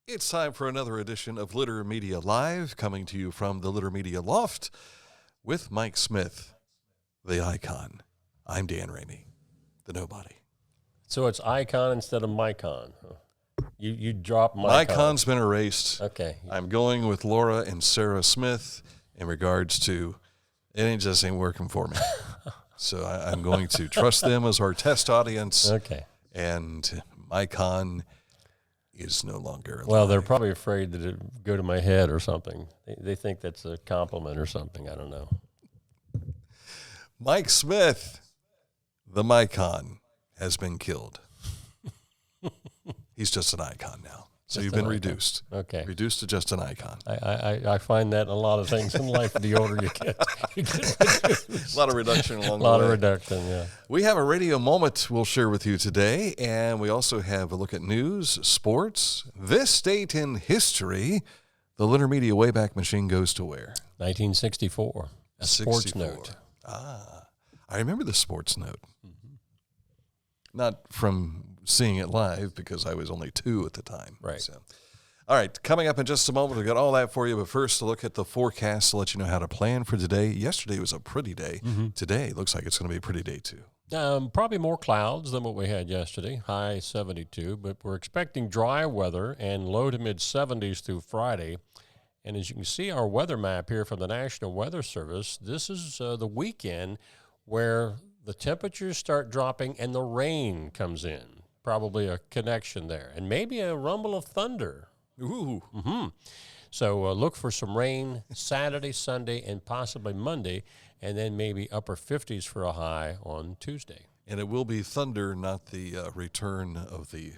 It's time for another edition of Litter Media Live, coming to you from the Litter Media Loft with Mike Smith, the icon. I'm Dan Ramey, the nobody. So it's icon instead of Micon. You drop Micon. Micon's been erased. Okay. I'm going with Laura and Sarah Smith in regards to it just ain't working for me. So I'm going to trust them as our test audience. Okay. And Micon is no longer alive. Well, they're probably afraid that it would go to my head or something. They think that's a compliment or something. I don't know. Mike Smith, the Micon, has been killed. He's just an icon now. So you've been reduced. Okay. Reduced to just an icon. I find that in a lot of things in life, the older you get. A lot of reduction along the way. A lot of reduction, yeah. We have a radio moment we'll share with you today, and we also have a look at news, sports. This date in history, the Litter Media Wayback Machine goes to where? 1964. A sports note. I remember the sports note. Mm-hmm. Not from seeing it live because I was only 2 at the time. Right. So. All right, coming up in just a moment, we've got all that for you. But first, a look at the forecast to let you know how to plan for today. Yesterday was a pretty day. Mm-hmm. Today looks like it's going to be a pretty day, too. Probably more clouds than what we had yesterday, high 72. But we're expecting dry weather and low to mid-70s through Friday. And as you can see our weather map here from the National Weather Service, this is the weekend where the temperatures start dropping and the rain comes in. Probably a connection there, and maybe a rumble of thunder. Ooh. Mm-hmm. So look for some rain Saturday, Sunday, and possibly Monday, and then maybe upper 50s for a high on Tuesday. And it will be thunder, not the return of the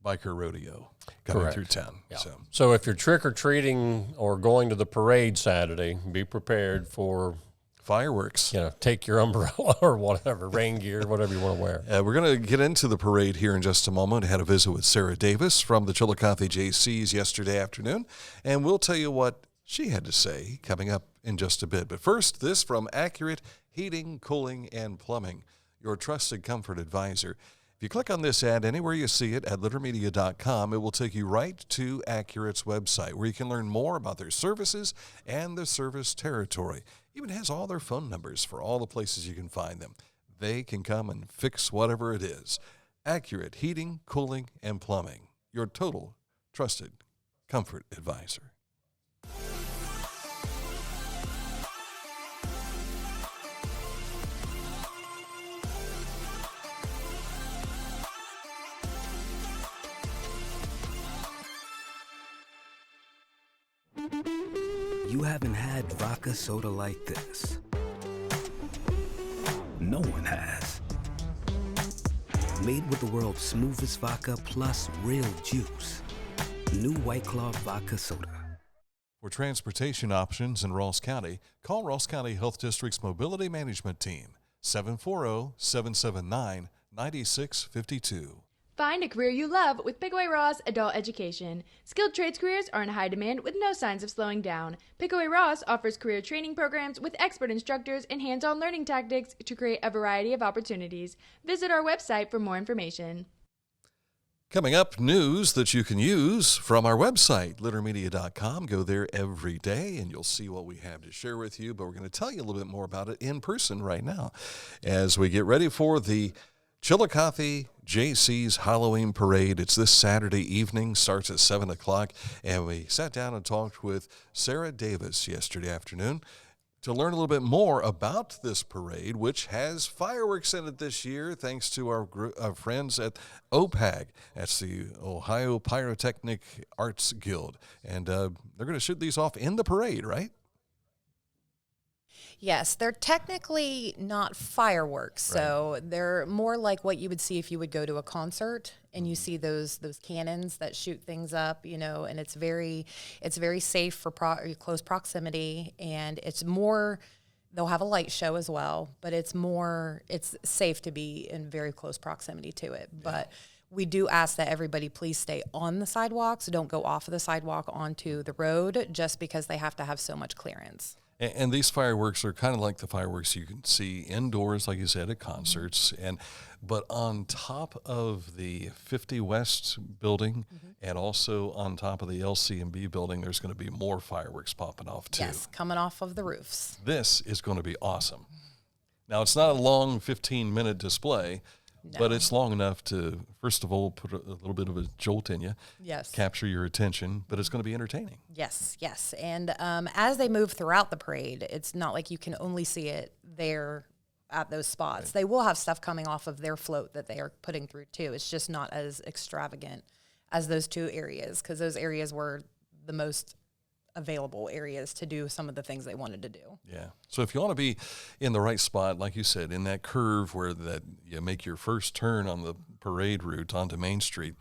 biker rodeo coming through town. Yeah. So if you're trick-or-treating or going to the parade Saturday, be prepared for fireworks. Take your umbrella or whatever, rain gear, whatever you want to wear. We're going to get into the parade here in just a moment. I had a visit with Sarah Davis from the Chillicothe JCs yesterday afternoon, and we'll tell you what she had to say coming up in just a bit. But first, this from Accurate Heating, Cooling, and Plumbing, your trusted comfort advisor. If you click on this ad anywhere you see it at littermedia.com, it will take you right to Accurate's website where you can learn more about their services and their service territory. Even has all their phone numbers for all the places you can find them. They can come and fix whatever it is. Accurate Heating, Cooling, and Plumbing, your total trusted comfort advisor. You haven't had vodka soda like this. No one has. Made with the world's smoothest vodka plus real juice. New White Claw Vodka Soda. For transportation options in Ross County, call Ross County Health District's Mobility Management Team, 740-779-9652. Find a career you love with Pickaway Ross Adult Education. Skilled trades careers are in high demand with no signs of slowing down. Pickaway Ross offers career training programs with expert instructors and hands-on learning tactics to create a variety of opportunities. Visit our website for more information. Coming up, news that you can use from our website, littermedia.com. Go there every day, and you'll see what we have to share with you. But we're going to tell you a little bit more about it in person right now as we get ready for the Chillicothe JC's Halloween Parade. It's this Saturday evening, starts at 7 o'clock, and we sat down and talked with Sarah Davis yesterday afternoon to learn a little bit more about this parade, which has fireworks in it this year, thanks to our friends at OPAG. That's the Ohio Pyrotechnic Arts Guild. And they're going to shoot these off in the parade, right? Yes, they're technically not fireworks, Right. so they're more like what you would see if you would go to a concert and you see those cannons that shoot things up, and it's very safe for close proximity, and it's more. They'll have a light show as well, but it's safe to be in very close proximity to it. Yeah. But we do ask that everybody please stay on the sidewalks. Don't go off of the sidewalk onto the road just because they have to have so much clearance. And these fireworks are kind of like the fireworks you can see indoors, like you said, at concerts. But on top of the 50 West building and also on top of the LC&B building, there's going to be more fireworks popping off too. Yes, coming off of the roofs. This is going to be awesome. Now, it's not a long 15-minute display, but it's long enough to, first of all, put a little bit of a jolt in you, Yes. capture your attention, but it's going to be entertaining. Yes, yes. And as they move throughout the parade, it's not like you can only see it there at those spots. They will have stuff coming off of their float that they are putting through too. It's just not as extravagant as those two areas, because those areas were the most available areas to do some of the things they wanted to do. Yeah. So if you want to be in the right spot, like you said, in that curve where that you make your first turn on the parade route onto Main Street,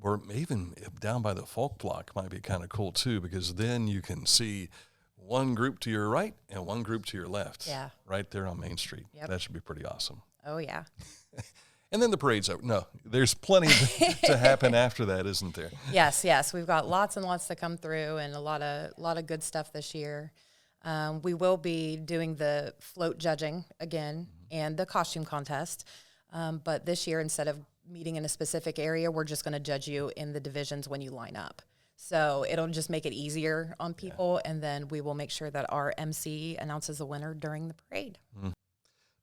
or even down by the Folk Block might be kind of cool too, because then you can see one group to your right and one group to your left. Yeah. Right there on Main Street. Yep. That should be pretty awesome. Oh, yeah. And then the parade's over. No, there's plenty to happen after that, isn't there? Yes, yes. We've got lots and lots to come through, and a lot of good stuff this year. We will be doing the float judging again and the costume contest. But this year, instead of meeting in a specific area, we're just going to judge you in the divisions when you line up. So it'll just make it easier on people, and then we will make sure that our MC announces the winner during the parade.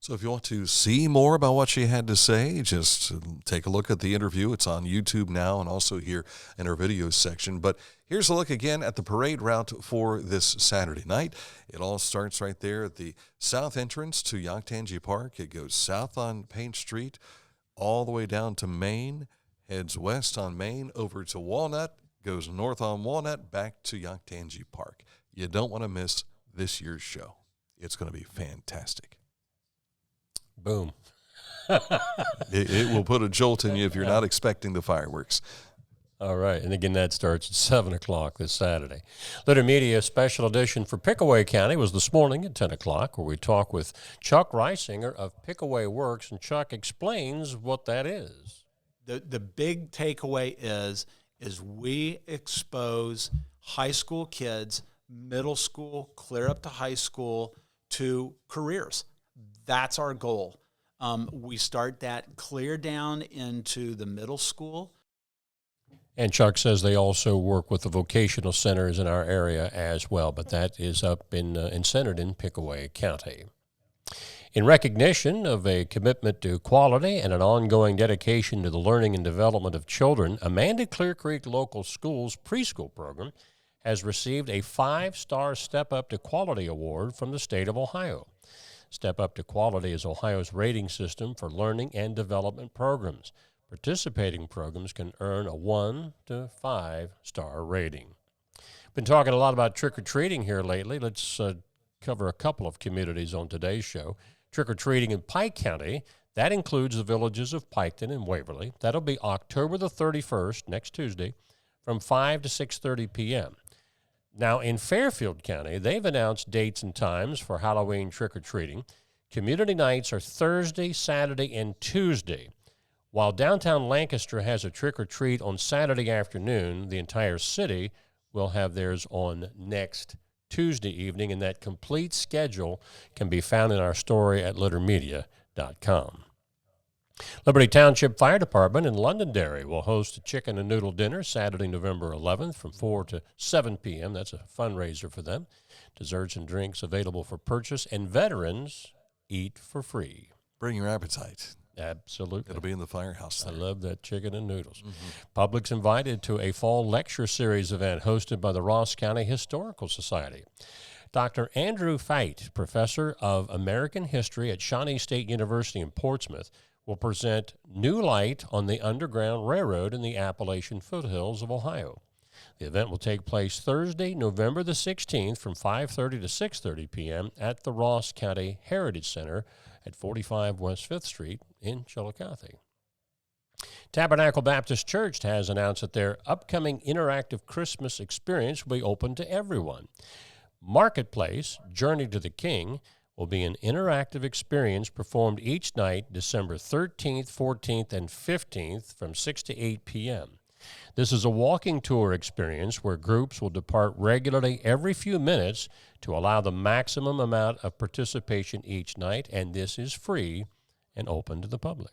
So if you want to see more about what she had to say, just take a look at the interview. It's on YouTube now and also here in our video section. But here's a look again at the parade route for this Saturday night. It all starts right there at the south entrance to Yaktangi Park. It goes south on Payne Street all the way down to Main, heads west on Main over to Walnut, goes north on Walnut, back to Yaktangi Park. You don't want to miss this year's show. It's going to be fantastic. Boom. It will put a jolt in you if you're not expecting the fireworks. All right. And again, that starts at 7 o'clock this Saturday. Litter Media special edition for Pickaway County was this morning at 10 o'clock, where we talk with Chuck Reisinger of Pickaway Works, and Chuck explains what that is. The big takeaway is we expose high school kids, middle school, clear up to high school, to careers. That's our goal. We start that clear down into the middle school. And Chuck says they also work with the vocational centers in our area as well, but that is up in centered in Pickaway County. In recognition of a commitment to quality and an ongoing dedication to the learning and development of children, Amanda Clear Creek Local Schools preschool program has received a 5-star Step Up to Quality Award from the state of Ohio. Step Up to Quality is Ohio's rating system for learning and development programs. Participating programs can earn a 1 to 5-star rating. Been talking a lot about trick-or-treating here lately. Let's cover a couple of communities on today's show. Trick-or-treating in Pike County, that includes the villages of Piketon and Waverly. That'll be October the 31st, next Tuesday, from 5 to 6:30 p.m. Now, in Fairfield County, they've announced dates and times for Halloween trick-or-treating. Community nights are Thursday, Saturday, and Tuesday. While downtown Lancaster has a trick-or-treat on Saturday afternoon, the entire city will have theirs on next Tuesday evening, and that complete schedule can be found in our story at littermedia.com. Liberty Township Fire Department in Londonderry will host a chicken and noodle dinner Saturday, November 11th from 4 to 7 p.m. That's a fundraiser for them. Desserts and drinks available for purchase, and veterans eat for free. Bring your appetite. Absolutely. It'll be in the firehouse I there. love that chicken and noodles. Public's invited to a fall lecture series event hosted by the Ross County Historical Society. Dr. Andrew Feit, professor of American history at Shawnee State University in Portsmouth, will present new light on the Underground Railroad in the Appalachian foothills of Ohio. The event will take place Thursday, November the 16th from 5:30 to 6:30 p.m. at the Ross County Heritage Center at 45 West 5th Street in Chillicothe. Tabernacle Baptist Church has announced that their upcoming interactive Christmas experience will be open to everyone. Marketplace, Journey to the King, will be an interactive experience performed each night December 13th, 14th, and 15th from 6 to 8 p.m. This is a walking tour experience where groups will depart regularly every few minutes to allow the maximum amount of participation each night, and this is free and open to the public.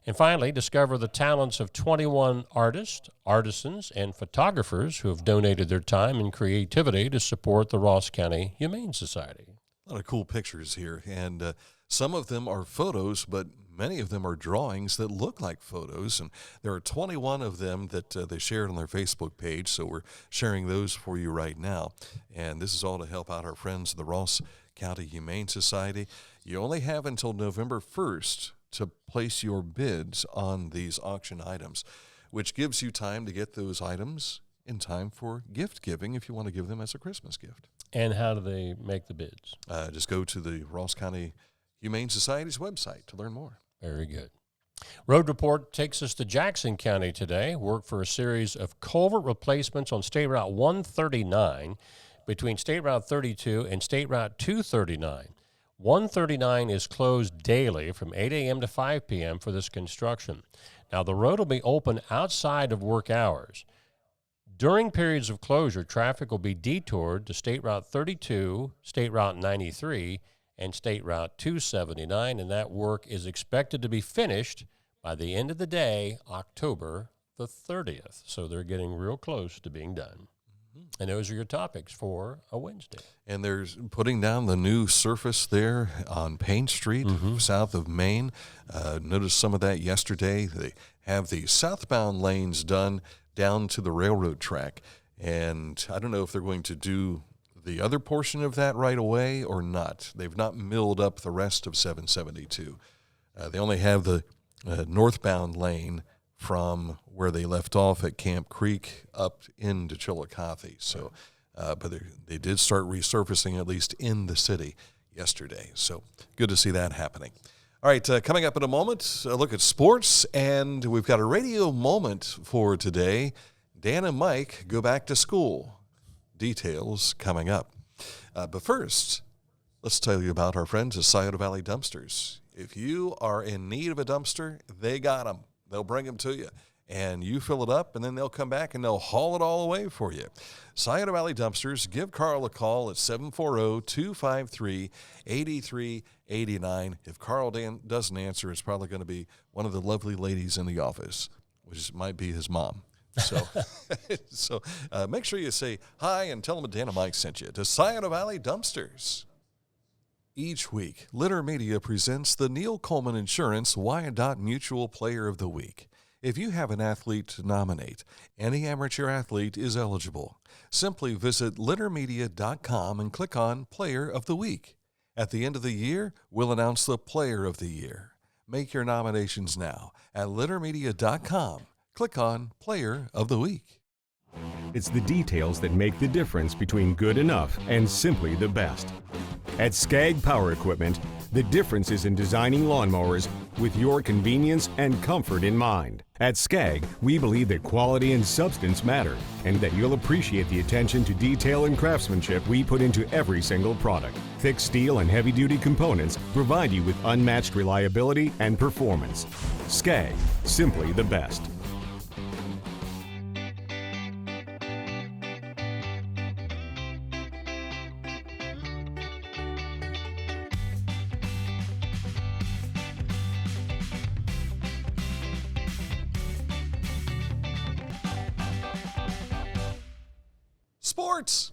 And finally, discover the talents of 21 artists, artisans, and photographers who have donated their time and creativity to support the Ross County Humane Society. A lot of cool pictures here, and some of them are photos, but many of them are drawings that look like photos, and there are 21 of them that they shared on their Facebook page, so we're sharing those for you right now. And this is all to help out our friends of the Ross County Humane Society. You only have until November 1st to place your bids on these auction items, which gives you time to get those items in time for gift giving if you want to give them as a Christmas gift. And how do they make the bids? Just go to the Ross County Humane Society's website to learn more. Very good. Road Report takes us to Jackson County today. Work for a series of culvert replacements on State Route 139 between State Route 32 and State Route 239. 139 is closed daily from 8 a.m. to 5 p.m. for this construction. Now, the road will be open outside of work hours. During periods of closure, traffic will be detoured to State Route 32, State Route 93, and State Route 279, and that work is expected to be finished by the end of the day, October the 30th. So they're getting real close to being done. And those are your topics for a Wednesday. And they're putting down the new surface there on Payne Street, south of Maine. Noticed some of that yesterday. They have the southbound lanes done down to the railroad track. And I don't know if they're going to do the other portion of that right away or not. They've not milled up the rest of 772. They only have the northbound lane from where they left off at Camp Creek up into Chillicothe. So, but they did start resurfacing at least in the city yesterday. So good to see that happening. All right, coming up in a moment, a look at sports, and we've got a radio moment for today. Dan and Mike go back to school. Details coming up. But first, let's tell you about our friends at Scioto Valley Dumpsters. If you are in need of a dumpster, they got them. They'll bring them to you, and you fill it up, and then they'll come back and they'll haul it all away for you. Scioto Valley Dumpsters, give Carl a call at 740-253-8389. If Carl doesn't answer, it's probably going to be one of the lovely ladies in the office, which might be his mom. So, make sure you say hi and tell them Dan and Mike sent you to Scioto Valley Dumpsters. Each week, Litter Media presents the Neil Coleman Insurance Wyandotte Mutual Player of the Week. If you have an athlete to nominate, any amateur athlete is eligible. Simply visit littermedia.com and click on Player of the Week. At the end of the year, we'll announce the Player of the Year. Make your nominations now at littermedia.com. Click on Player of the Week. It's the details that make the difference between good enough and simply the best. At Skag Power Equipment, the difference is in designing lawnmowers with your convenience and comfort in mind. At Skag, we believe that quality and substance matter, and that you'll appreciate the attention to detail and craftsmanship we put into every single product. Thick steel and heavy-duty components provide you with unmatched reliability and performance. Skag, simply the best. Sports.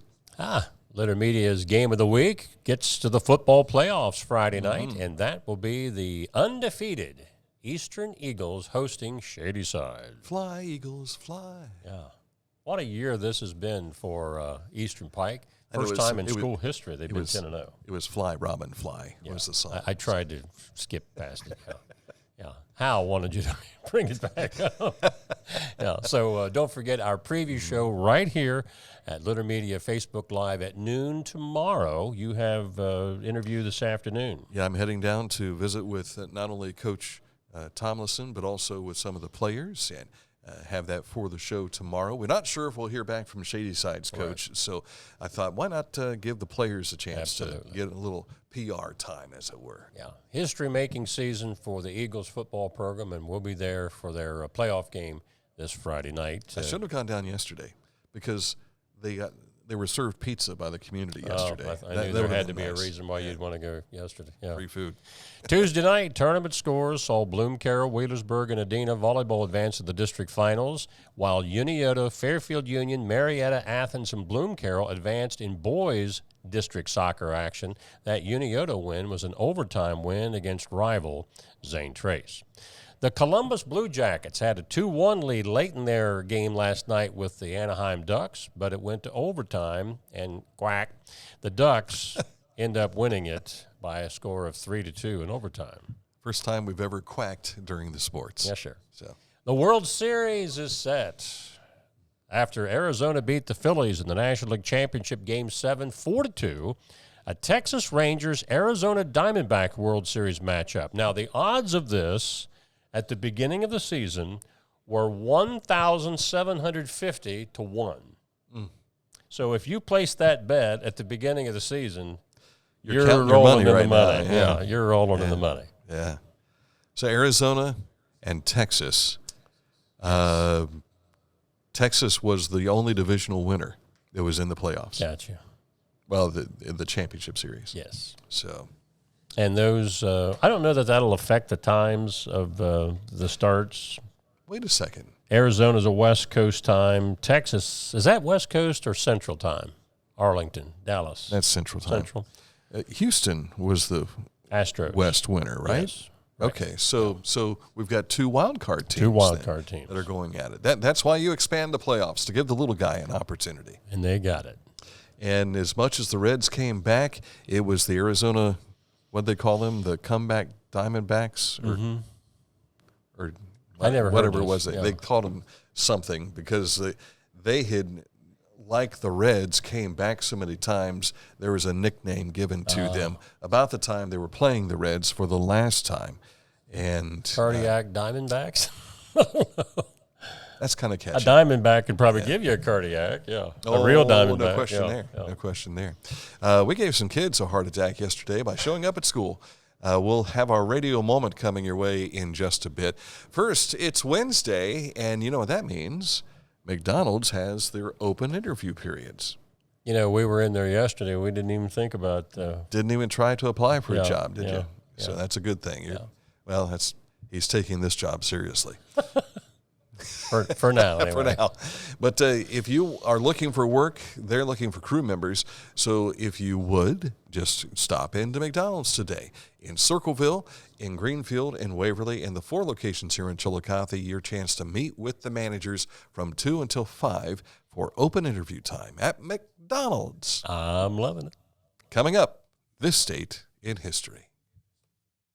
Litter Media's Game of the Week gets to the football playoffs Friday night, and that will be the undefeated Eastern Eagles hosting Shadyside. Fly, Eagles, fly. Yeah. What a year this has been for Eastern Pike. And First time in school history they've been 10-0. It was Fly, Robin, Fly was the song. I tried to skip past it. Yeah. Hal wanted you to bring it back up. Yeah. So don't forget our preview show right here at Litter Media Facebook Live at noon tomorrow. You have interview this afternoon. Yeah, I'm heading down to visit with not only Coach Tomlinson, but also with some of the players, and have that for the show tomorrow. We're not sure if we'll hear back from Shadyside's coach, so I thought, why not give the players a chance to get a little PR time, as it were. Yeah, history-making season for the Eagles football program, and we'll be there for their playoff game this Friday night. I should have gone down yesterday because they were served pizza by the community yesterday. I knew there had to be a reason why you'd want to go yesterday. Yeah. Free food. Tuesday night, tournament scores saw Bloom Carroll, Wheelersburg, and Adena volleyball advance to the district finals, while Uniota, Fairfield Union, Marietta, Athens, and Bloom Carroll advanced in boys district soccer action. That Uniota win was an overtime win against rival Zane Trace. The Columbus Blue Jackets had a 2-1 lead late in their game last night with the Anaheim Ducks, but it went to overtime, and quack, the Ducks end up winning it by a score of 3-2 in overtime. First time we've ever quacked during the sports. Yeah, sure. So The World Series is set. After Arizona beat the Phillies in the National League Championship Game 7 4-2, a Texas Rangers-Arizona Diamondback World Series matchup. Now, the odds of this at the beginning of the season were 1,750 to 1. So if you place that bet at the beginning of the season, you're counting your rolling money in the right money. now, Yeah, you're rolling in the money. yeah. So Arizona and Texas. Texas was the only divisional winner that was in the playoffs. Gotcha. Well, the championship series. Yes. So And those, I don't know that that'll affect the times of the starts. wait a second. Arizona's a West Coast time. Texas, is that West Coast or Central time? Arlington, Dallas. That's Central time. Central. Houston was the Astros. West winner, right? Yes. Right. Okay, so we've got two wild card teams. Two wild card teams. that are going at it. That's why you expand the playoffs, to give the little guy an opportunity. And they got it. And as much as the Reds came back, it was the Arizona, what'd they call them, the comeback Diamondbacks, or I never heard whatever it this, was. yeah. They called them something because they had, like the Reds, came back so many times. There was a nickname given to them about the time they were playing the Reds for the last time. And Cardiac Diamondbacks? that's kind of A catchy. Diamondback could probably give you a cardiac, yeah. A real Diamondback. No question yeah, there. yeah. No question there. We gave some kids a heart attack yesterday by showing up at school. We'll have our radio moment coming your way in just a bit. First, it's Wednesday, and you know what that means. McDonald's has their open interview periods. You know, we were in there yesterday. We didn't even think about Didn't even try to apply for Yeah, a job, did yeah, you? So yeah. that's a good thing. Well, he's taking this job seriously. for now. Anyway. For now. But if you are looking for work, they're looking for crew members. So if you would, just stop into McDonald's today. In Circleville, in Greenfield, in Waverly, and the 4 locations here in Chillicothe, your chance to meet with the managers from 2 until 5 for open interview time at McDonald's. I'm loving it. Coming up, this state in history.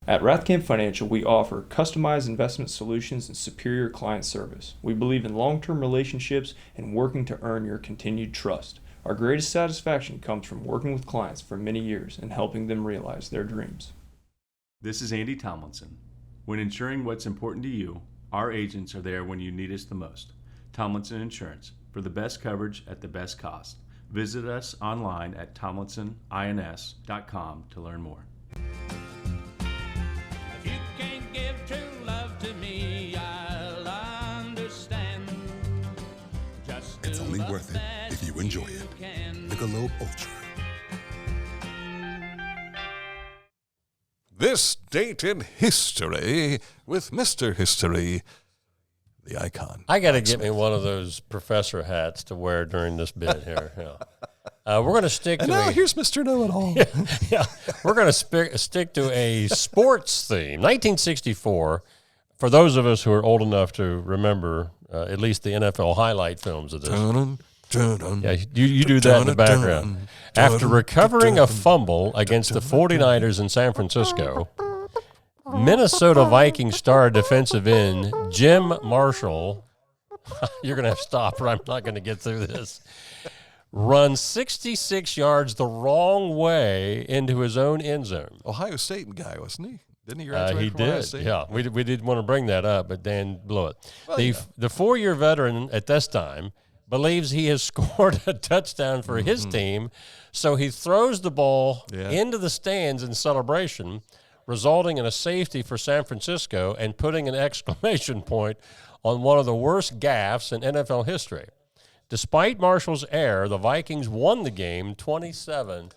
At Rathkamp Financial, we offer customized investment solutions and superior client service. We believe in long-term relationships and working to earn your continued trust. Our greatest satisfaction comes from working with clients for many years and helping them realize their dreams. This is Andy Tomlinson. When ensuring what's important to you, our agents are there when you need us the most. Tomlinson Insurance, for the best coverage at the best cost. Visit us online at tomlinsonins.com to learn more. If you can't give true love to me, I'll understand. Just It's do only the worth it best if you enjoy you it. can. Michelob Ultra. This date in history with Mr. History, the icon. I got to get me one of those professor hats to wear during this bit here. Yeah. We're going to stick to And now here's Mr. Know-It-All. yeah, we're going to stick to a sports theme. 1964. For those of us who are old enough to remember at least the NFL highlight films of this. Yeah, you do that in the background. After recovering a fumble against the 49ers in San Francisco, Minnesota Vikings star defensive end Jim Marshall, you're going to have to stop or I'm not going to get through this, runs 66 yards the wrong way into his own end zone. Ohio State guy, wasn't he? Didn't he graduate He from Ohio did, State? yeah. We did want to bring that up, but Dan blew it. Well, the 4-year veteran at this time believes he has scored a touchdown for his team, so he throws the ball into the stands in celebration, resulting in a safety for San Francisco and putting an exclamation point on one of the worst gaffes in NFL history. Despite Marshall's error, the Vikings won the game 27-22.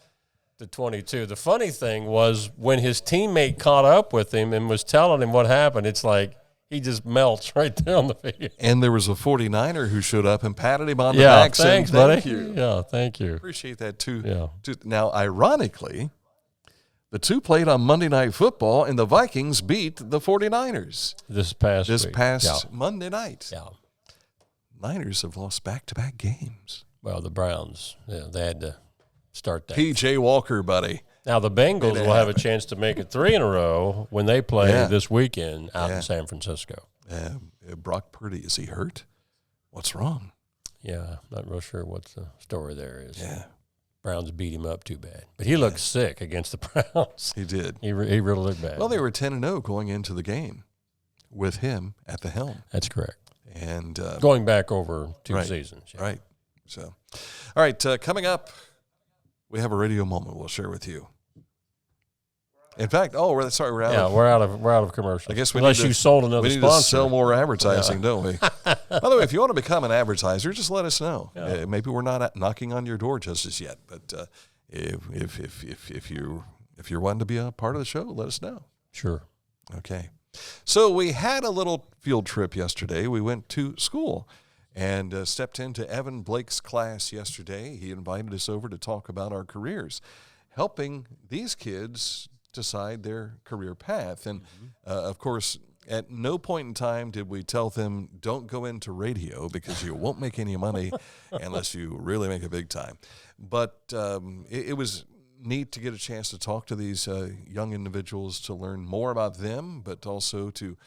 The funny thing was when his teammate caught up with him and was telling him what happened, it's like he just melts right there on the field. And there was a 49er who showed up and patted him on the back saying, thanks, buddy. thank you. Yeah, thank you. Appreciate that, too. Yeah. Now, ironically, the two played on Monday Night Football, and the Vikings beat the 49ers This past Monday night. Yeah. Niners have lost back-to-back games. Well, the Browns, they had to start that. P.J. Walker, buddy. Now, the Bengals will have a chance to make it 3 in a row when they play this weekend out in San Francisco. Brock Purdy, is he hurt? What's wrong? Yeah, not real sure what the story there is. Yeah. Browns beat him up too bad. But he looked sick against the Browns. He did. He really looked bad. Well, they were 10-0 going into the game with him at the helm. That's correct. And going back over 2 seasons. Yeah. Right. So, all right, coming up, we have a radio moment we'll share with you. In fact, we're out of commercials. I guess you sold another sponsor. We need to sell more advertising, don't we? By the way, if you want to become an advertiser, just let us know. Yeah. Maybe we're not knocking on your door just as yet, but if you're wanting to be a part of the show, let us know. Sure. Okay. So we had a little field trip yesterday. We went to school and stepped into Evan Blake's class yesterday. He invited us over to talk about our careers, helping these kids decide their career path. And, of course, at no point in time did we tell them, don't go into radio because you won't make any money unless you really make a big time. But it was neat to get a chance to talk to these young individuals, to learn more about them, but also to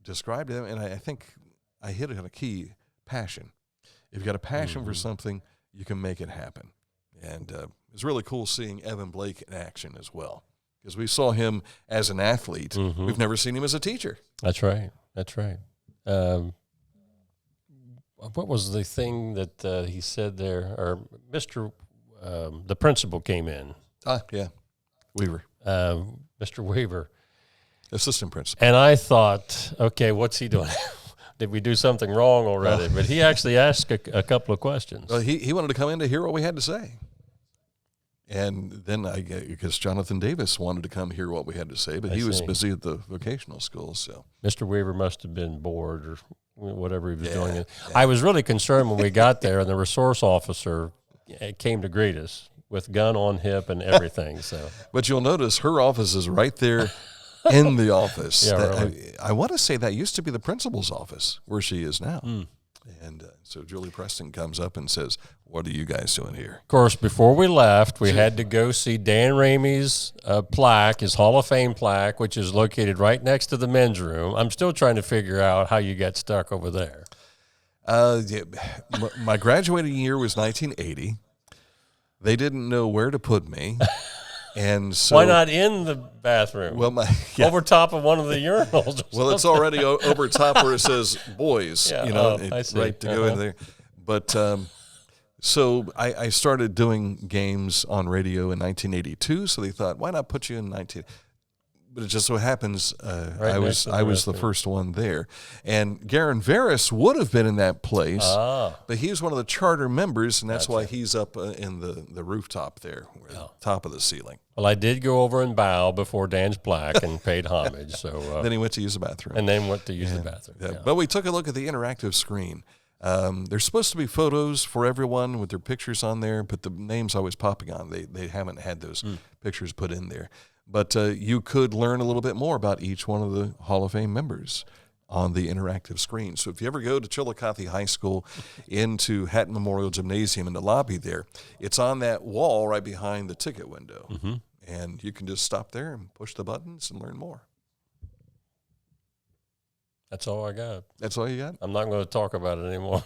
describe them. And I think I hit on a key: passion. If you've got a passion for something, you can make it happen. And it's really cool seeing Evan Blake in action as well, because we saw him as an athlete. We've never seen him as a teacher. That's right. What was the thing that he said there? Or the principal came in. Weaver. Mr. Weaver. Assistant principal. And I thought, okay, what's he doing? Did we do something wrong already? But he actually asked a couple of questions. Well, he wanted to come in to hear what we had to say. And then because Jonathan Davis wanted to come hear what we had to say, but he was busy at the vocational school. So Mr. Weaver must have been bored or whatever he was doing. Yeah. I was really concerned when we got there, and the resource officer came to greet us with gun on hip and everything. So, but you'll notice her office is right there in the office. Really. I want to say that used to be the principal's office where she is now. And so Julie Preston comes up and says, "What are you guys doing here?" Of course, before we left, we had to go see Dan Ramey's plaque, his Hall of Fame plaque, which is located right next to the men's room. I'm still trying to figure out how you got stuck over there. My graduating year was 1980. They didn't know where to put me. And so, why not in the bathroom? Well, over top of one of the urinals. Well, it's already over top where it says boys. Yeah, right to go in there. But so I started doing games on radio in 1982. So they thought, why not put you in 19? But it just so happens I was the first one there, and Garen Veris would have been in that place, but he was one of the charter members, and that's why he's up in the rooftop there, top of the ceiling. Well, I did go over and bow before Dan's plaque and paid homage. So then he went to use the bathroom, Yeah. But we took a look at the interactive screen. There's supposed to be photos for everyone with their pictures on there, but the names always popping on. They haven't had those pictures put in there. But you could learn a little bit more about each one of the Hall of Fame members on the interactive screen. So if you ever go to Chillicothe High School into Hatton Memorial Gymnasium in the lobby there, it's on that wall right behind the ticket window. And you can just stop there and push the buttons and learn more. That's all I got. That's all you got? I'm not going to talk about it anymore.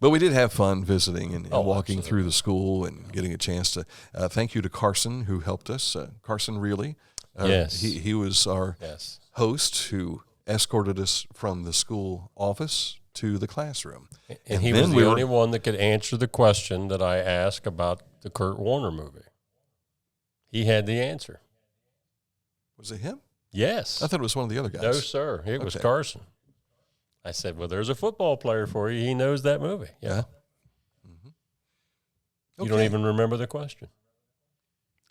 But we did have fun visiting and walking absolutely. through the school and getting a chance to thank you to Carson, who helped us. Carson Reilly. Yes. He was our host who escorted us from the school office to the classroom. And he was the only one that could answer the question that I asked about the Kurt Warner movie. He had the answer. Was it him? Yes. I thought it was one of the other guys. No, sir. It was Okay. Carson. I said, well, there's a football player for you. He knows that movie. Yeah. You don't Okay. even remember the question.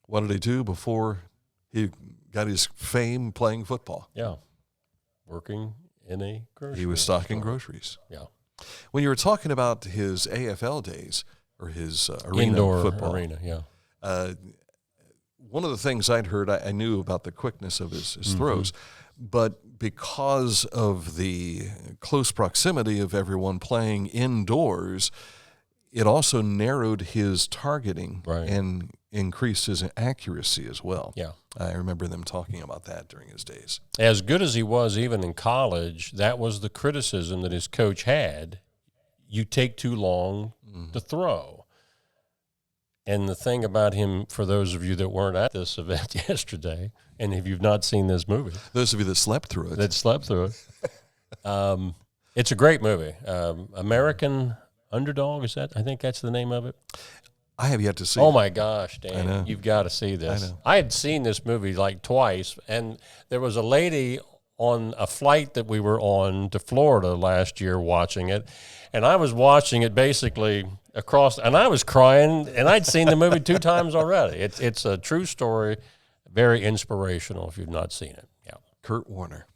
What did he do before he got his fame playing football? Yeah. Working in a grocery He was stocking store. groceries. Yeah. When you were talking about his AFL days or his arena Indoor football, arena, yeah. one of the things I'd heard, I knew about the quickness of his throws, but because of the close proximity of everyone playing indoors, it also narrowed his targeting and increased his accuracy as well. Yeah. I remember them talking about that during his days. As good as he was even in college, that was the criticism that his coach had. You take too long to throw. And the thing about him, for those of you that weren't at this event yesterday, and if you've not seen this movie. Those of you that slept through it. It's a great movie. American Underdog, I think that's the name of it. I have yet to see Oh it. my gosh, I Dan, know. you've got to see this. I know. I had seen this movie like twice, and there was a lady on a flight that we were on to Florida last year watching it, and I was watching it basically across, and I was crying, and I'd seen the movie 2 times already. It's a true story, very inspirational if you've not seen it. Yeah, Kurt Warner.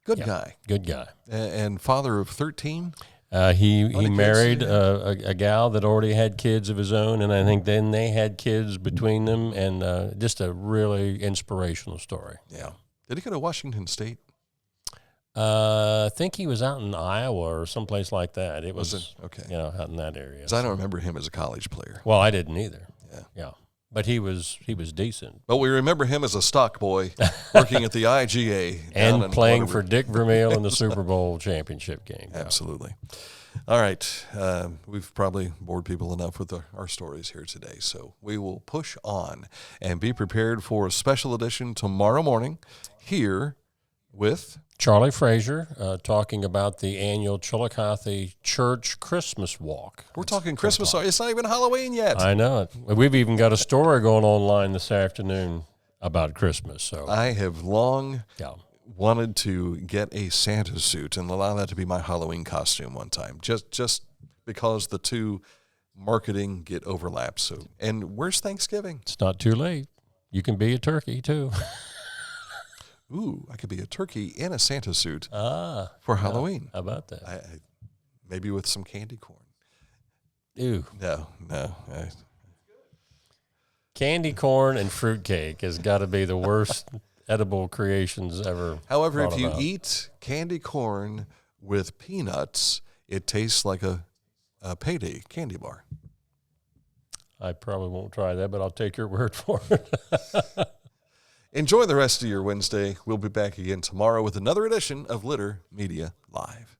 Good guy. Good guy. And father of 13. He kids married did he a gal that already had kids of his own, and I think then they had kids between them, and just a really inspirational story. Yeah. Did he go to Washington State? I think he was out in Iowa or someplace like that. It was it? Okay. out in that area. 'Cause I don't remember him as a college player. Well, I didn't either. Yeah. But he was decent. But we remember him as a stock boy working at the IGA. down And in playing Waterbury. for Dick Vermeil in the Super Bowl championship game. Yeah. Absolutely. All right. We've probably bored people enough with our stories here today. So we will push on and be prepared for a special edition tomorrow morning here with Charlie Frazier talking about the annual Chillicothe Church Christmas Walk. We're talking Christmas. It's not even Halloween yet. I know it. We've even got a story going online this afternoon about Christmas. So I have long wanted to get a Santa suit and allow that to be my Halloween costume one time, just because the two marketing get overlapped. So, and where's Thanksgiving? It's not too late. You can be a turkey too. Ooh, I could be a turkey in a Santa suit for Halloween. How about that? I maybe with some candy corn. Ew. No. Candy corn and fruitcake has got to be the worst edible creations ever. However, if thought you about. eat candy corn with peanuts, it tastes like a payday candy bar. I probably won't try that, but I'll take your word for it. Enjoy the rest of your Wednesday. We'll be back again tomorrow with another edition of Litter Media Live.